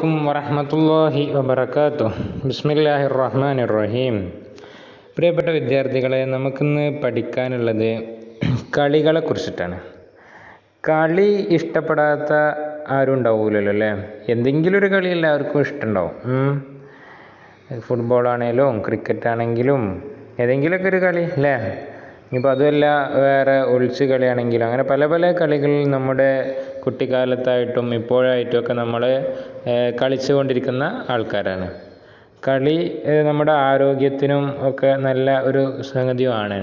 വറഹ്മത്തുള്ളാഹി വബറകാതുഹു. ബിസ്മില്ലാഹിർ റഹ്മാനിർ റഹീം. പ്രിയപ്പെട്ട വിദ്യാർത്ഥികളെ, നമുക്കിന്ന് പഠിക്കാനുള്ളത് കളികളെ കുറിച്ചിട്ടാണ്. കളി ഇഷ്ടപ്പെടാത്ത ആരും ഉണ്ടാവില്ലല്ലോ അല്ലേ? എന്തെങ്കിലും ഒരു കളി എല്ലാവർക്കും ഇഷ്ടമുണ്ടാവും. ഫുട്ബോളാണേലും ക്രിക്കറ്റ് ആണെങ്കിലും ഏതെങ്കിലുമൊക്കെ ഒരു കളി അല്ലേ? ഇനിയിപ്പോൾ അതുമല്ല വേറെ ഒളിച്ച് കളിയാണെങ്കിലും അങ്ങനെ പല പല കളികൾ നമ്മുടെ കുട്ടിക്കാലത്തായിട്ടും ഇപ്പോഴായിട്ടുമൊക്കെ നമ്മൾ കളിച്ചു കൊണ്ടിരിക്കുന്ന ആൾക്കാരാണ്. കളി നമ്മുടെ ആരോഗ്യത്തിനും ഒക്കെ നല്ല ഒരു സംഗതിയുമാണ്.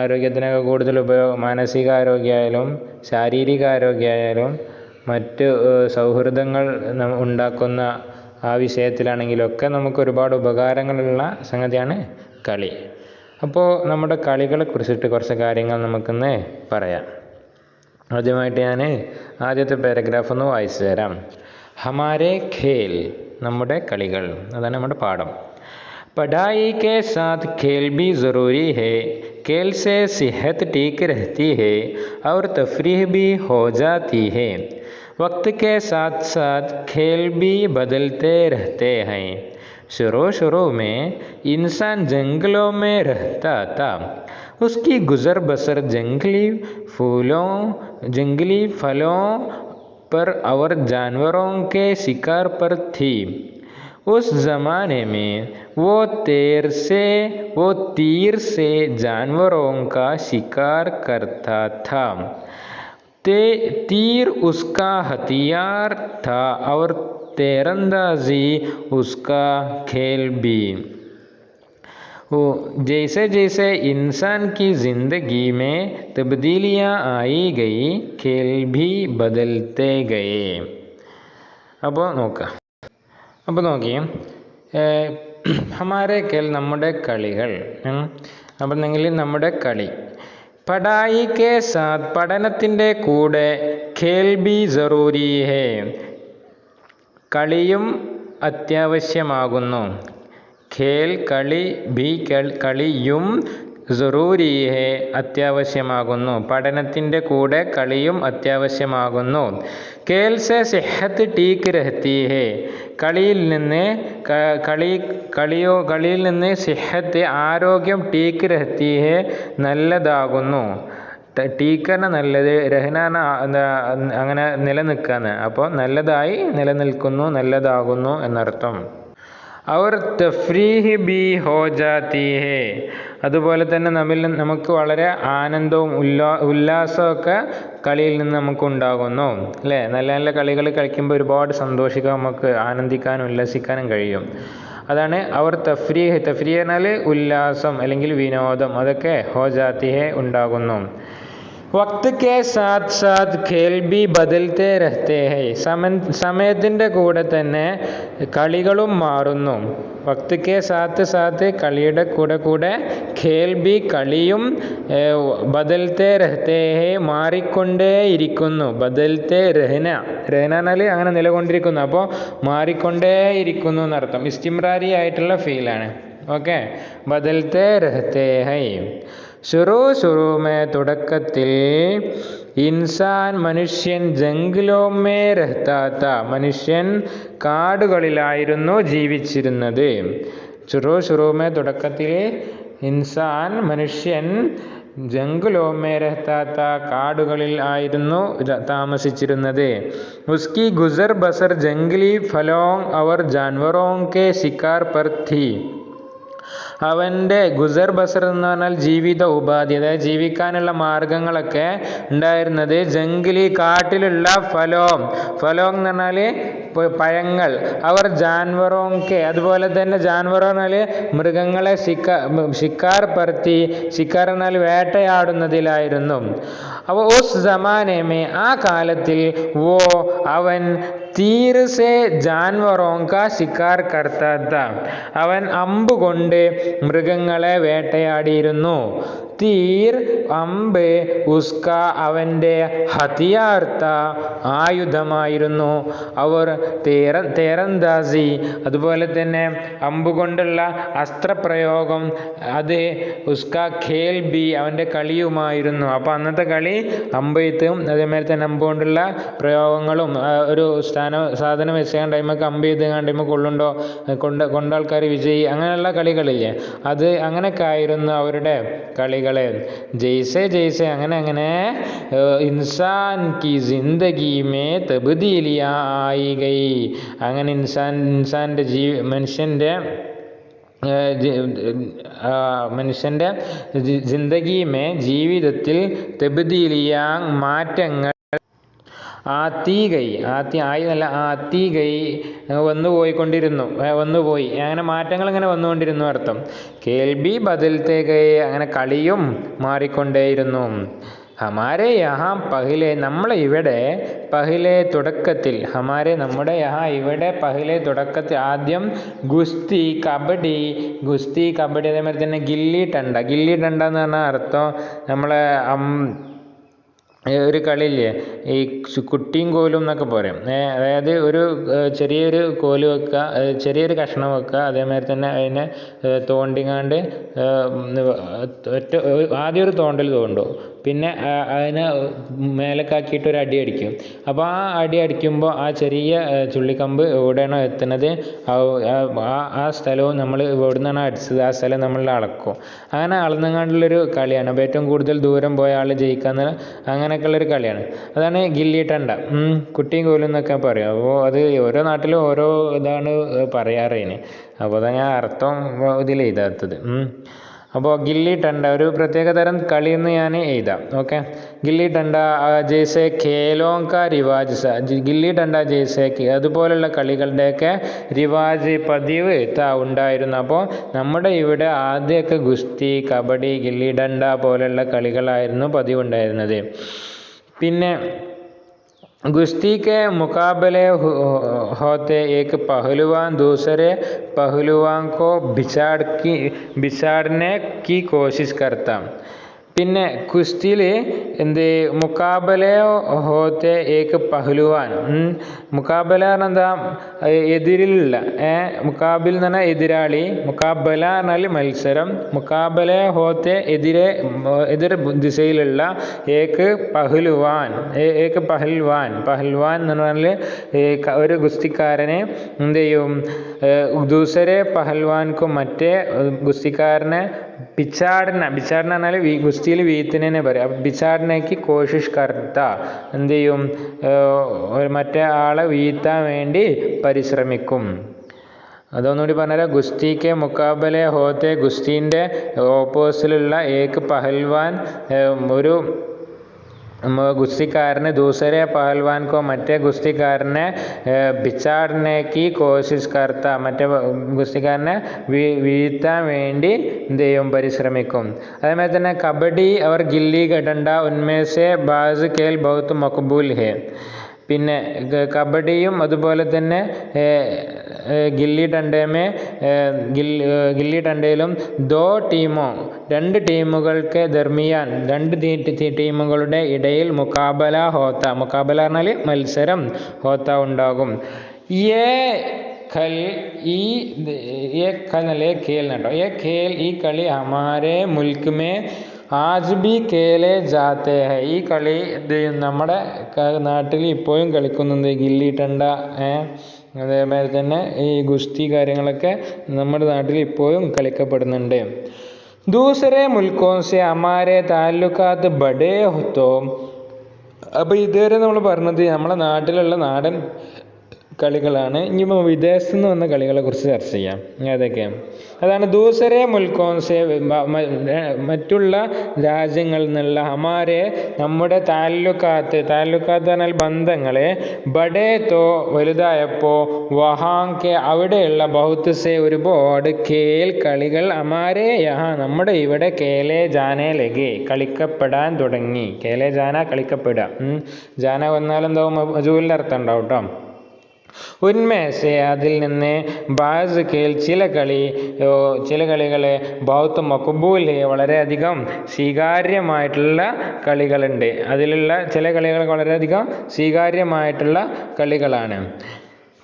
ആരോഗ്യത്തിനൊക്കെ കൂടുതൽ മാനസികാരോഗ്യമായാലും ശാരീരികാരോഗ്യമായാലും മറ്റ് സൗഹൃദങ്ങൾ ഉണ്ടാക്കുന്ന ആ വിഷയത്തിലാണെങ്കിലൊക്കെ നമുക്ക് ഒരുപാട് ഉപകാരങ്ങളുള്ള സംഗതിയാണ് കളി. അപ്പോൾ നമ്മുടെ കളികളെ കുറിച്ചിട്ട് കുറച്ച് കാര്യങ്ങൾ നമുക്കിന്ന് പറയാം. ആദ്യമായിട്ട് ഞാൻ ആദ്യത്തെ പാരഗ്രാഫ് ഒന്ന് വായിച്ചു തരാം. ഹമാരെ ഖേൽ, നമ്മുടെ കളികൾ, അതാണ് നമ്മുടെ പാഠം. पढ़ाई के साथ खेल भी ज़रूरी है. खेल से सेहत ठीक रहती है और तफरीह भी हो जाती है. वक्त के साथ साथ खेल भी बदलते रहते हैं. शुरू में इंसान जंगलों में रहता था. उसकी गुज़र बसर जंगली फलों पर और जानवरों के शिकार पर थी. उस ज़माने में वो तीर से जानवरों का शिकार करता था. तीर उसका हथियार था और तीरंदाजी उसका खेल भी. जैसे जैसे इंसान की ज़िंदगी में तब्दीलियाँ आई गई, खेल भी बदलते गए. അപ്പോൾ നോക്കിയേ, ഹമാരെ ഖേൽ, നമ്മുടെ കളികൾ. അപ്പം നിങ്ങൾ നമ്മുടെ കളി. പഠായി കെ സാത്ത്, പഠനത്തിൻ്റെ കൂടെ, ഖേൽ ബി ജറൂരി ഹേ, കളിയും അത്യാവശ്യമാകുന്നു. ഖേൽ കളി, ബി കളിയും, ജറൂരി ഹേ അത്യാവശ്യമാകുന്നു. പഠനത്തിൻ്റെ കൂടെ കളിയും അത്യാവശ്യമാകുന്നു. ഖേൽ സെ സെഹത്ത് ടീക്ക് രഹത്തി ഹേ, കളിയിൽ നിന്ന് സെഹത്ത് ആരോഗ്യം, ടീക്ക് രഹത്തി ഹേ നല്ലതാകുന്നു. ടീക്കന നല്ലത്, രഹനാന അങ്ങനെ നിലനിൽക്കാന്ന്. അപ്പോൾ നല്ലതായി നിലനിൽക്കുന്നു, നല്ലതാകുന്നു എന്നർത്ഥം. അവർ തഫ്രീഹ് ബി ഹോ ജാത്തി ഹേ, അതുപോലെ തന്നെ നമുക്ക് വളരെ ആനന്ദവും ഉല്ലാസമൊക്കെ കളിയിൽ നിന്ന് നമുക്ക് ഉണ്ടാകുന്നു അല്ലേ? നല്ല നല്ല കളികൾ കളിക്കുമ്പോൾ ഒരുപാട് സന്തോഷിക്കാൻ, നമുക്ക് ആനന്ദിക്കാനും ഉല്ലസിക്കാനും കഴിയും. അതാണ് അവർ തഫ്രീഹ്. തഫ്രീഹ് എന്നാൽ ഉല്ലാസം അല്ലെങ്കിൽ വിനോദം, അതൊക്കെ ഹോ ജാത്തി ഹേ ഉണ്ടാകുന്നു. വക്ത് കെ സാത്ത് സാത്ത് ഖേൽ ബി ബദൽത്തെ രഹത്തെ ഹൈ, സമയത്തിൻ്റെ കൂടെ തന്നെ കളികളും മാറുന്നു. വക്ത് കെ സാത്ത് സാത്ത്, കളിയുടെ കൂടെ, ഖേൽ ബി കളിയും, ബദൽത്തെ രഹത്തെ ഹൈ മാറിക്കൊണ്ടേയിരിക്കുന്നു. ബദൽത്തെ രഹന എന്നാൽ അങ്ങനെ നിലകൊണ്ടിരിക്കുന്നു. അപ്പോൾ മാറിക്കൊണ്ടേയിരിക്കുന്നു എന്നർത്ഥം. ഇസ്തിമ്രാരി ആയിട്ടുള്ള ഫീലാണ്. Okay, ബദൽത്തെ രഹത്തെ high. ശുറൂമേ, തുടക്കത്തിൽ, ഇൻസാൻ മനുഷ്യൻ, ജംഗലോമേ രഹ്താത്ത, മനുഷ്യൻ കാടുകളിലായിരുന്നു ജീവിച്ചിരുന്നത്. ശുറൂമേ, തുടക്കത്തിൽ, ഇൻസാൻ മനുഷ്യൻ, ജംഗലോമേ രഹ്താത്ത കാടുകളിൽ ആയിരുന്നു താമസിച്ചിരുന്നത്. ഉസ്കി ഗുസർ ബസർ ജംഗലി ഫലോം അവർ ജാൻവറോം കെ ശിക്കാർ പർ ഥി, അവൻ്റെ ഗുസർ ബസർ എന്ന് പറഞ്ഞാൽ ജീവിത ഉപാധി, അതായത് ജീവിക്കാനുള്ള മാർഗങ്ങളൊക്കെ ഉണ്ടായിരുന്നത് ജംഗലി, കാട്ടിലുള്ള, ഫലോം എന്ന് പറഞ്ഞാൽ പഴങ്ങൾ, അവർ ജാൻവറോക്കെ, അതുപോലെ തന്നെ ജാൻവറോ എന്നാൽ മൃഗങ്ങളെ, ശിക്കാർ പർത്തി, ശിക്കാർ എന്നാൽ വേട്ടയാടുന്നതിലായിരുന്നു. അപ്പോൾ ഉസ് ജമാനമേ, ആ കാലത്തിൽ, അവൻ തീർ സെ ജാൻവറോം കാ ശിക്കാർ കർത്താ താ, അവൻ അമ്പ് കൊണ്ട് മൃഗങ്ങളെ വേട്ടയാടിയിരുന്നു. തീർ, അമ്പ്, ഉസ്ക അവൻ്റെ, ഹതിയാർത്ത ആയുധമായിരുന്നു. അവർ തേരന്താസി, അതുപോലെ തന്നെ അമ്പുകൊണ്ടുള്ള അസ്ത്രപ്രയോഗം, അത് ഉസ്ക ഖേൽ ബി അവൻ്റെ കളിയുമായിരുന്നു. അപ്പോൾ അന്നത്തെ കളി അമ്പെയ്ത്തും അതേമാതിരി തന്നെ അമ്പുകൊണ്ടുള്ള പ്രയോഗങ്ങളും ഒരു സാധനം വെച്ചാൽ ടൈമ് കമ്പ് ചെയ്ത് ടൈമ് കൊള്ളുണ്ടോ കൊണ്ട ആൾക്കാർ വിജയി അങ്ങനെയുള്ള കളികളില്ലേ, അത് അങ്ങനെയൊക്കെ ആയിരുന്നു അവരുടെ കളികൾ. ജയ്സെ ജയ്സെ അങ്ങനെ ഇൻസാൻ കി ജിന്ദഗി മേ തബ്ദീലിയാ ആയി ഗയി. അങ്ങനെ ഇൻസാൻ്റെ മനുഷ്യൻ്റെ ജിന്ദഗി മേ ജീവിതത്തിൽ തബ്ദീലിയാ മാറ്റങ്ങൾ ആത്തി ആയി എന്നല്ല ആത്തി ഗൈ വന്നുപോയി അങ്ങനെ മാറ്റങ്ങൾ ഇങ്ങനെ വന്നുകൊണ്ടിരുന്നു അർത്ഥം. കേൾബി ബദൽത്തെ ഗൈ അങ്ങനെ കളിയും മാറിക്കൊണ്ടേയിരുന്നു. ഹമാരെ യഹാ പഹിലെ നമ്മളെ ഇവിടെ പഹിലെ തുടക്കത്തിൽ നമ്മുടെ യഹാ ഇവിടെ പഹിലെ തുടക്കത്തിൽ ആദ്യം ഗുസ്തി കബഡി അതേമാതിരി തന്നെ ഗില്ലി ടണ്ട എന്ന് പറഞ്ഞാൽ അർത്ഥം നമ്മളെ ഒരു കളിയില്ലേ ഈ കുട്ടിയും കോലും എന്നൊക്കെ പറയും. അതായത് ഒരു ചെറിയൊരു കോല് വെക്കുക, ചെറിയൊരു കഷ്ണം വെക്കുക, അതേമാതിരി തന്നെ അതിനെ തോണ്ടിങ്ങാണ്ട് ആദ്യം ഒരു തോണ്ടൽ തോണ്ടും, പിന്നെ അതിനെ മേലക്കാക്കിയിട്ട് ഒരു അടി അടിക്കും. അപ്പോൾ ആ അടി അടിക്കുമ്പോൾ ആ ചെറിയ ചുള്ളിക്കമ്പ് എവിടെയാണോ എത്തുന്നത് ആ സ്ഥലവും നമ്മൾ എവിടെ നിന്നാണ് അടിച്ചത് ആ സ്ഥലം നമ്മൾ അളക്കും. അങ്ങനെ അളന്നുകൊണ്ടുള്ളൊരു കളിയാണ്. അപ്പോൾ ഏറ്റവും കൂടുതൽ ദൂരം പോയ ആൾ ജയിക്കാന്ന് അങ്ങനെയൊക്കെയുള്ളൊരു കളിയാണ്. അതാണ് ഗില്ലി ടണ്ട, കുട്ടിയും കോലും എന്നൊക്കെ പറയും. അപ്പോൾ അത് ഓരോ നാട്ടിലും ഓരോ ഇതാണ് പറയാറ് അതിന്. അപ്പോൾ അതാണ് ഞാൻ അർത്ഥം ഇതിൽ എഴുതാത്തത്. അപ്പോൾ ഗില്ലി ടണ്ട ഒരു പ്രത്യേക തരം കളി എന്ന് ഞാൻ എഴുതാം. ഓക്കെ, ഗില്ലി ടണ്ട ജയ്സെ ഖേലോം കാ റിവാജ് ഗില്ലി ടണ്ട ജയ്സെ അതുപോലുള്ള കളികളുടെയൊക്കെ റിവാജ് പതിവ് ഉണ്ടായിരുന്നു. അപ്പോൾ നമ്മുടെ ഇവിടെ ആദ്യമൊക്കെ ഗുസ്തി, കബഡി, ഗില്ലി ടണ്ട പോലുള്ള കളികളായിരുന്നു പതിവുണ്ടായിരുന്നത്. പിന്നെ कुश्ती के मुकाबले होते एक पहलवान दूसरे पहलवान को बिछाड़ने की कोशिश करता. പിന്നെ കുസ്തിയിൽ മുക്കാബല ഹോത്തെ ഏക്ക് പഹ്ലുവാൻ. മുക്കാബല പറഞ്ഞാൽ എതിരിലുള്ള മുക്കാബിൽ എന്ന് പറഞ്ഞാൽ എതിരാളി, മുക്കാബല പറഞ്ഞാൽ മത്സരം, മുക്കാബല ഹോത്തെ എതിർ ദിശയിലുള്ള ഏക്ക് പഹ്ലുവാൻ എന്ന് പറഞ്ഞാൽ ഒരു ഗുസ്തിക്കാരനെ എന്ത് ചെയ്യും, ദൂസരെ പഹൽവാൻക്കു മറ്റേ ഗുസ്തിക്കാരനെ ബിച്ചാടന പറഞ്ഞാൽ ഗുസ്തിയിൽ വീത്തിനെ പറയാം. ബിച്ചാടനയ്ക്ക് കോഷിഷ് കർത്ത എന്ത് ചെയ്യും, മറ്റേ ആളെ വീഴ്ത്താൻ വേണ്ടി പരിശ്രമിക്കും. അതൊന്നുകൂടി പറഞ്ഞാൽ ഗുസ്തിക്ക് മുക്കാബലെ ഹോത്തെ ഗുസ്തീൻ്റെ ഓപ്പോസിലുള്ള ഏക്ക് പഹൽവാൻ ഒരു ഗുസ്തിക്കാരനെ ദൂസരെ പഹൽവാൻക്കോ മറ്റേ ഗുസ്തിക്കാരനെ ബിച്ചാടനേക്ക് കോശിഷ് കർത്ത മറ്റേ ഗുസ്തിക്കാരനെ വീഴ്ത്താൻ വേണ്ടി എന്ത് ചെയ്യും, പരിശ്രമിക്കും. അതേമാതിരി തന്നെ കബഡി അവർ ഗില്ലി ഡണ്ട ഉന്മേസെ ബാസ് കേൽ ബഹുത്ത് മഖബൂൽ ഹെ. പിന്നെ കബഡിയും അതുപോലെ തന്നെ ഗില്ലി ഡണ്ടയിലും രണ്ട് ടീമുകൾക്ക് ദർമിയാൻ രണ്ട് ടീമുകളുടെ ഇടയിൽ മുക്കാബല പറഞ്ഞാൽ മത്സരം ഹോത്ത ഉണ്ടാകും. ഈ കളി ഹമാരെ മുൽക്ക് മേ ആജ് ബി കേലെ ജാത്തെ ഹൈ. ഈ കളി നമ്മുടെ നാട്ടിൽ ഇപ്പോഴും കളിക്കുന്നുണ്ട്. ഗില്ലി ടണ്ട അതേമാതിരി തന്നെ ഈ ഗുസ്തി കാര്യങ്ങളൊക്കെ നമ്മുടെ നാട്ടിൽ ഇപ്പോഴും കളിക്കപ്പെടുന്നുണ്ട്. ദൂസരെ മുൽക്കോം സെ ഹമാരെ താല്ലുക്കാത്ത് ബഡേ ഹോത്തോ. അപ്പോൾ ഇതുവരെ നമ്മൾ പറഞ്ഞത് നമ്മളെ നാട്ടിലുള്ള നാടൻ കളികളാണ്. ഇനിയിപ്പോൾ വിദേശത്ത് നിന്ന് വന്ന കളികളെ കുറിച്ച് ചർച്ച ചെയ്യാം. ഏതൊക്കെയാണ്? അതാണ് ദൂസരെ മുൽക്കോൻസെ മറ്റുള്ള രാജ്യങ്ങളിൽ നിന്നുള്ള ഹമാരെ നമ്മുടെ താല്ലുക്കാത്ത് പറഞ്ഞാൽ ബന്ധങ്ങളെ ബഡേ തോ വലുതായപ്പോൾ വഹാങ്കെ അവിടെയുള്ള ബഹുത്ത് ഒരുപാട് കേൽ കളികൾ ഹമാരെ യഹാ നമ്മുടെ ഇവിടെ കേലെ ജാനെ ലഗെ കളിക്കപ്പെടാൻ തുടങ്ങി. കേലെ ജാന കളിക്കപ്പെടുക. ജാന വന്നാലെന്താവും, മജൂലിൻ്റെ അർത്ഥം ഉണ്ടാവും കേട്ടോ. ഉന്മേസെ അതിൽ നിന്ന് ബാസ് കേൽ ചില കളികളെ ബഹുത്ത് മഖബൂൽ വളരെയധികം സ്വീകാര്യമായിട്ടുള്ള കളികളുണ്ട്. അതിലുള്ള ചില കളികൾ വളരെയധികം സ്വീകാര്യമായിട്ടുള്ള കളികളാണ്.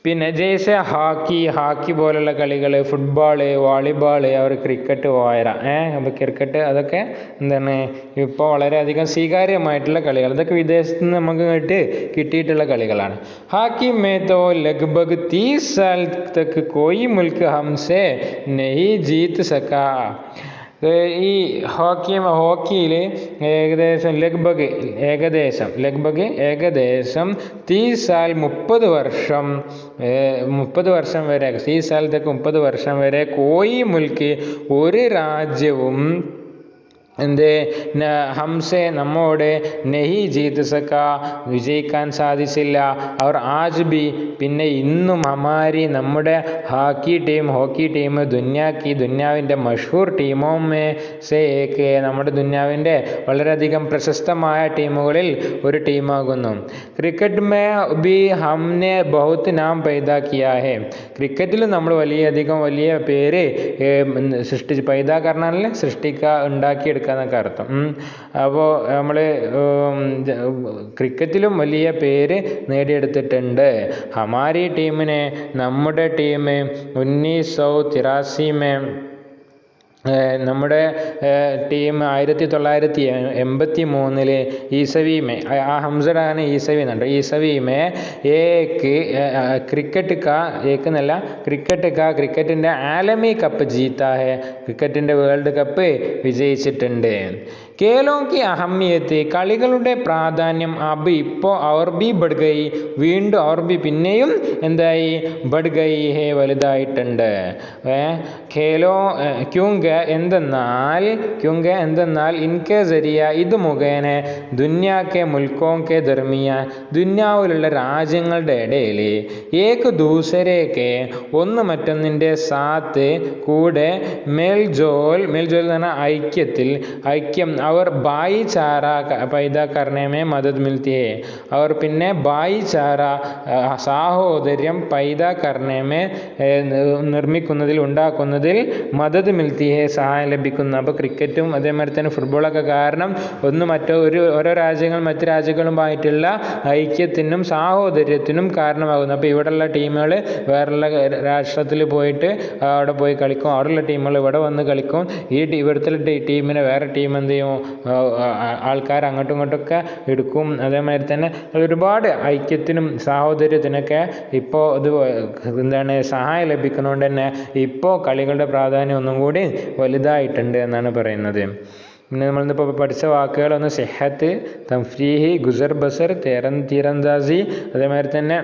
പിന്നെ ജയ്സെ ഹാക്കി പോലുള്ള കളികൾ, ഫുട്ബോൾ, വോളിബോൾ, അവർ ക്രിക്കറ്റ് പോയറ അപ്പോൾ ക്രിക്കറ്റ് അതൊക്കെ എന്താണ് ഇപ്പോൾ വളരെയധികം സ്വീകാര്യമായിട്ടുള്ള കളികൾ. അതൊക്കെ വിദേശത്ത് നിന്ന് നമുക്ക് കിട്ടിയിട്ടുള്ള കളികളാണ്. ഹാക്കി മേ തോ ലഗ്ഭഗ് 30 സാൽ തക് കോയി മുൽക്ക് ഹംസെ നഹീ ജീത് സകാ. ഈ ഹോക്കിയിൽ ഏകദേശം ഏകദേശം 30 സാൽ 30 വർഷം വരെ 30 സാൽ തക്ക് 30 വർഷം വരെ കോയി മുൽക്ക് ഒരു രാജ്യവും ഹംസെ നമ്മോട് നഹി ജീത് സക്ക വിജയിക്കാൻ സാധിച്ചില്ല. അവർ ആജ് ബി പിന്നെ ഇന്നും ഹമാരി നമ്മുടെ ഹോക്കി ടീം ദുന്യാവിൻ്റെ മഷഹൂർ ടീമോ മേ സേ ഏക് നമ്മുടെ ദുന്യാവിൻ്റെ വളരെയധികം പ്രശസ്തമായ ടീമുകളിൽ ഒരു ടീമാകുന്നു. ക്രിക്കറ്റ് മേ ബി ഹംനെ ബഹുത് നാം പൈദാ കിയാ ഹെ. ക്രിക്കറ്റിൽ നമ്മൾ വലിയ പേര് ഉണ്ടാക്കിയെടുക്കുക എന്നൊക്കെ അർത്ഥം. അപ്പോൾ നമ്മൾ ക്രിക്കറ്റിലും വലിയ പേര് നേടിയെടുത്തിട്ടുണ്ട്. ഹമാരി ടീമിനെ നമ്മുടെ ടീം 1983 നമ്മുടെ ടീം 1983 ഈസവി മേ ആ ഹംസഡാണ് ഈസവി എന്നുണ്ട്. ഈസവി മേ ക്രിക്കറ്റിൻ്റെ ആലമി കപ്പ് ജീത്താ ഹെ. ക്രിക്കറ്റിൻ്റെ വേൾഡ് കപ്പ് വിജയിച്ചിട്ടുണ്ട്. ഖേലോं की अहमियत കളികളുടെ പ്രാധാന്യം ഇപ്പോൾ വീണ്ടും പിന്നെയും എന്തായി ബഡ് ഗൈ ഹേ വലുതായിട്ടുണ്ട്. എന്തെന്നാൽ ഇൻകെ സരിയ ഇത് മുഖേന ദുന്യാക്കെ മുൽക്കോം കെ ദർമിയാൻ ദുന്യാവിലുള്ള രാജ്യങ്ങളുടെ ഇടയിൽ ഏക് ദൂസരേക്ക് ഒന്ന് മറ്റൊന്നിൻ്റെ സാത്ത് കൂടെ മേൽജോൽ എന്ന് പറഞ്ഞാൽ ഐക്യം അവർ ഭായിചാര പൈദാ കർണമേ മദദ് മിൽത്തി ഹേ. അവർ പിന്നെ ഭായിചാര സാഹോദര്യം പൈദാ കർണമേ ഉണ്ടാക്കുന്നതിൽ മദദ് മിൽത്തി ഹേ സഹായം ലഭിക്കുന്നു. അപ്പോൾ ക്രിക്കറ്റും അതേമാതിരി തന്നെ ഫുട്ബോളൊക്കെ കാരണം ഓരോ രാജ്യങ്ങൾ മറ്റ് രാജ്യങ്ങളുമായിട്ടുള്ള ഐക്യത്തിനും സാഹോദര്യത്തിനും കാരണമാകുന്നു. അപ്പോൾ ഇവിടെയുള്ള ടീമുകൾ വേറെയുള്ള രാഷ്ട്രത്തിൽ പോയിട്ട് അവിടെ പോയി കളിക്കും, അവിടെയുള്ള ടീമുകൾ ഇവിടെ വന്ന് കളിക്കും. ഇവിടുത്തെ ടീമിനെ വേറെ ടീം എന്ത് ചെയ്യും, ആൾക്കാർ അങ്ങോട്ടും ഇങ്ങോട്ടൊക്കെ എടുക്കും. അതേമാതിരി തന്നെ ഒരുപാട് ഐക്യത്തിനും സാഹോദര്യത്തിനൊക്കെ ഇപ്പോൾ സഹായം ലഭിക്കുന്നതുകൊണ്ട് തന്നെ ഇപ്പോൾ കളികളുടെ പ്രാധാന്യം ഒന്നും കൂടി വലുതായിട്ടുണ്ട് എന്നാണ് പറയുന്നത്. പിന്നെ നമ്മളിപ്പോൾ പഠിച്ച വാക്കുകളൊന്ന് സെഹത്ത്, തംഫ്രീഹി, ഗുസർ ബസർ, തീരന്ദാസി, അതേമാതിരി തന്നെ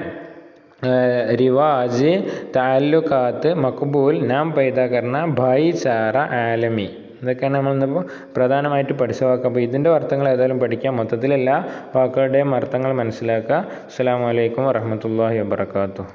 റിവാജ്, താല്ലുക്കാത്ത്, മക്ബൂൽ, നാം പൈദാ കർണ, ഭായിചാര, ആലമി. ഇതൊക്കെയാണ് നമ്മളിന്നിപ്പോൾ പ്രധാനമായിട്ട് പഠിച്ച വാക്ക്. അപ്പോൾ ഇതിൻ്റെ അർത്ഥങ്ങൾ ഏതായാലും പഠിക്കാം. മൊത്തത്തിലെല്ലാ വാക്കുകളുടെയും അർത്ഥങ്ങൾ മനസ്സിലാക്കുക. അസ്സലാമു അലൈക്കും വറഹ്മത്തുള്ളാഹി വബറകാതുഹു.